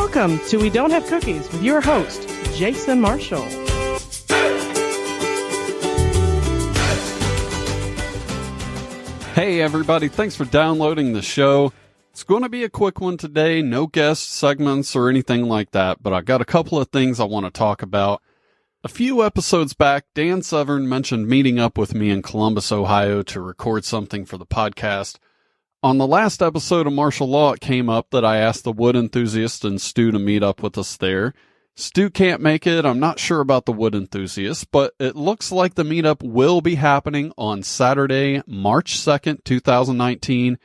Welcome to We Don't Have Cookies with your host, Jason Marshall. Hey everybody, thanks for downloading the show. It's going to be a quick one today, no guest segments or anything like that, but I got a couple of things I want to talk about. A few episodes back, Dan Severn mentioned meeting up with me in Columbus, Ohio to record something for the podcast. On the last episode of Martial Law, it came up that I asked the wood enthusiast and Stu to meet up with us there. Stu can't make it. I'm not sure about the wood enthusiast, but it looks like the meetup will be happening on Saturday, March 2nd, 2019.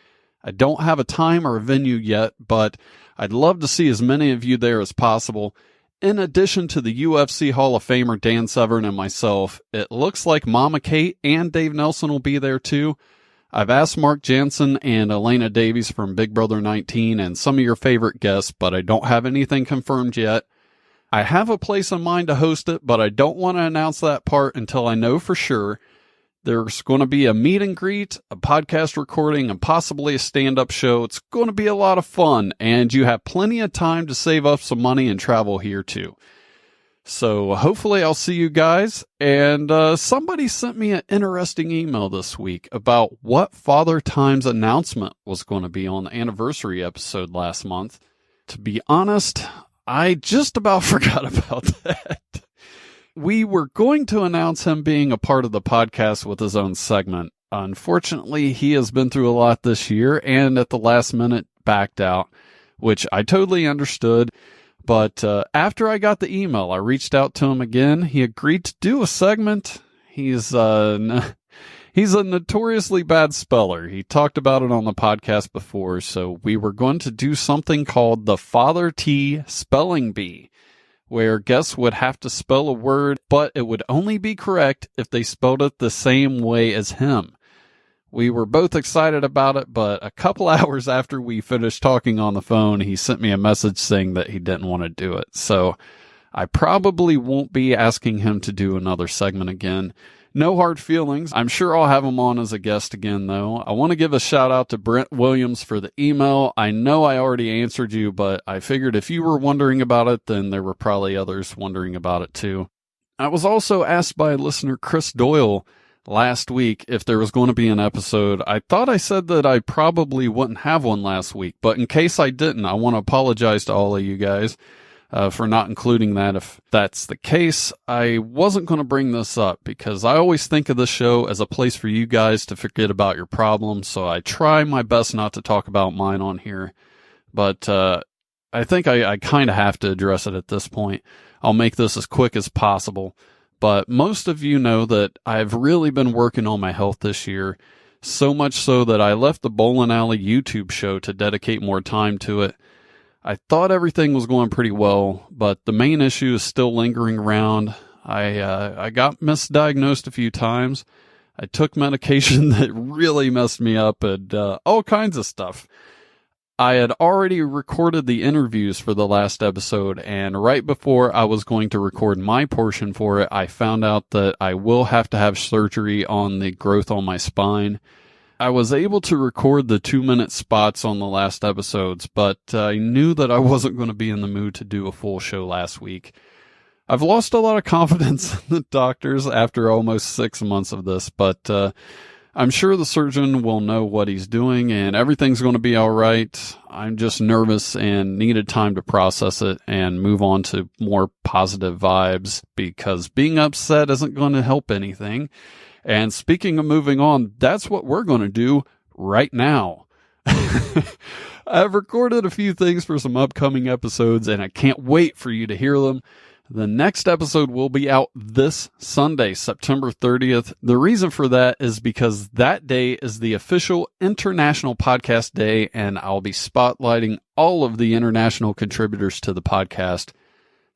I don't have a time or a venue yet, but I'd love to see as many of you there as possible. In addition to the UFC Hall of Famer Dan Severn and myself, it looks like Mama Kate and Dave Nelson will be there too. I've asked Mark Jansen and Elena Davies from Big Brother 19 and some of your favorite guests, but I don't have anything confirmed yet. I have a place in mind to host it, but I don't want to announce that part until I know for sure. There's going to be a meet and greet, a podcast recording, and possibly a stand-up show. It's going to be a lot of fun, and you have plenty of time to save up some money and travel here too. So hopefully I'll see you guys. And somebody sent me an interesting email this week about what Father Time's announcement was going to be on the anniversary episode last month. To be honest, I just about forgot about that. We were going to announce him being a part of the podcast with his own segment. Unfortunately, he has been through a lot this year and at the last minute backed out, which I totally understood. But after I got the email, I reached out to him again. He agreed to do a segment. He's a notoriously bad speller. He talked about it on the podcast before, so we were going to do something called the Father T Spelling Bee, where guests would have to spell a word, but it would only be correct if they spelled it the same way as him. We were both excited about it, but a couple hours after we finished talking on the phone, he sent me a message saying that he didn't want to do it. So I probably won't be asking him to do another segment again. No hard feelings. I'm sure I'll have him on as a guest again, though. I want to give a shout out to Brent Williams for the email. I know I already answered you, but I figured if you were wondering about it, then there were probably others wondering about it too. I was also asked by listener Chris Doyle last week if there was going to be an episode. I thought I said that I probably wouldn't have one last week, but in case I didn't, I want to apologize to all of you guys for not including that. If that's the case, I wasn't going to bring this up because I always think of the show as a place for you guys to forget about your problems, so I try my best not to talk about mine on here. But I think I kind of have to address it at this point. I'll make this as quick as possible. But most of you know that I've really been working on my health this year, so much so that I left the Bowling Alley YouTube show to dedicate more time to it. I thought everything was going pretty well, but the main issue is still lingering around. I got misdiagnosed a few times. I took medication that really messed me up and all kinds of stuff. I had already recorded the interviews for the last episode, and right before I was going to record my portion for it, I found out that I will have to have surgery on the growth on my spine. I was able to record the 2-minute spots on the last episodes, but I knew that I wasn't going to be in the mood to do a full show last week. I've lost a lot of confidence in the doctors after almost 6 months of this, but I'm sure the surgeon will know what he's doing and everything's going to be all right. I'm just nervous and needed time to process it and move on to more positive vibes because being upset isn't going to help anything. And speaking of moving on, that's what we're going to do right now. I've recorded a few things for some upcoming episodes, and I can't wait for you to hear them. The next episode will be out this Sunday, September 30th. The reason for that is because that day is the official International Podcast Day, and I'll be spotlighting all of the international contributors to the podcast.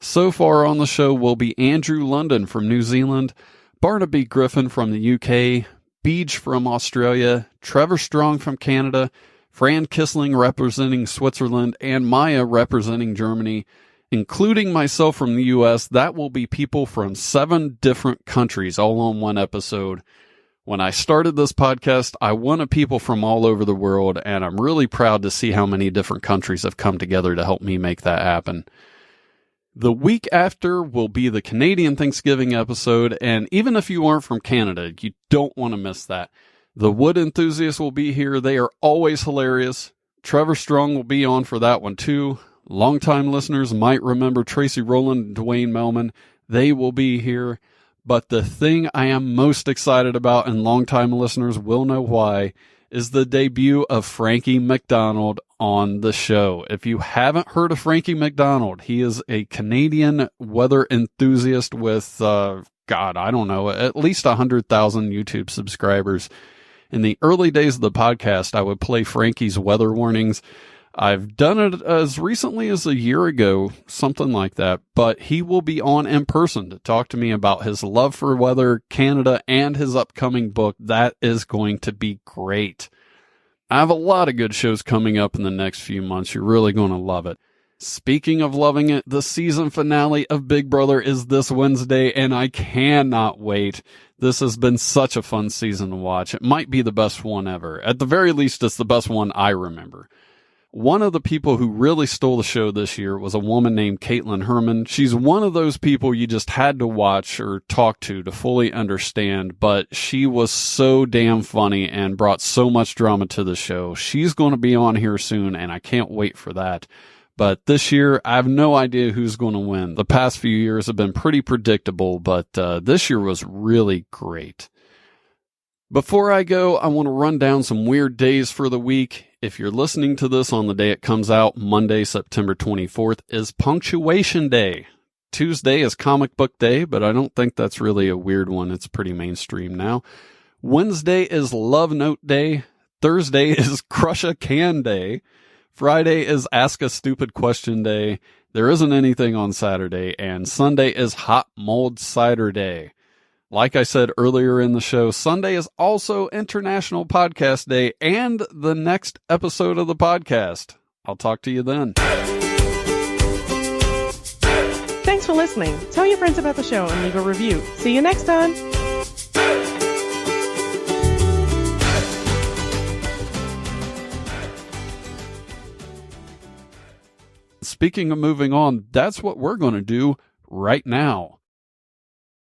So far on the show will be Andrew London from New Zealand, Barnaby Griffin from the UK, Beej from Australia, Trevor Strong from Canada, Fran Kissling representing Switzerland, and Maya representing Germany, including myself from the US. That will be people from 7 different countries all on one episode. When I started this podcast, I wanted people from all over the world, and I'm really proud to see how many different countries have come together to help me make that happen. The week after will be the Canadian Thanksgiving episode, and even if you aren't from Canada, you don't want to miss that. The Wood Enthusiasts will be here. They are always hilarious. Trevor Strong will be on for that one too. Longtime listeners might remember Tracy Rowland and Dwayne Melman. They will be here. But the thing I am most excited about, and longtime listeners will know why, is the debut of Frankie McDonald on the show. If you haven't heard of Frankie McDonald, he is a Canadian weather enthusiast with, at least 100,000 YouTube subscribers. In the early days of the podcast, I would play Frankie's weather warnings. I've done it as recently as a year ago, something like that, but he will be on in person to talk to me about his love for weather, Canada, and his upcoming book. That is going to be great. I have a lot of good shows coming up in the next few months. You're really going to love it. Speaking of loving it, the season finale of Big Brother is this Wednesday, and I cannot wait. This has been such a fun season to watch. It might be the best one ever. At the very least, it's the best one I remember. One of the people who really stole the show this year was a woman named Caitlin Herman. She's one of those people you just had to watch or talk to fully understand, but she was so damn funny and brought so much drama to the show. She's going to be on here soon, and I can't wait for that. But this year, I have no idea who's going to win. The past few years have been pretty predictable, but this year was really great. Before I go, I want to run down some weird days for the week. If you're listening to this on the day it comes out, Monday, September 24th, is Punctuation Day. Tuesday is Comic Book Day, but I don't think that's really a weird one. It's pretty mainstream now. Wednesday is Love Note Day. Thursday is Crush a Can Day. Friday is Ask a Stupid Question Day. There isn't anything on Saturday. And Sunday is Hot Mulled Cider Day. Like I said earlier in the show, Sunday is also International Podcast Day and the next episode of the podcast. I'll talk to you then. Thanks for listening. Tell your friends about the show and leave a review. See you next time. Speaking of moving on, that's what we're going to do right now.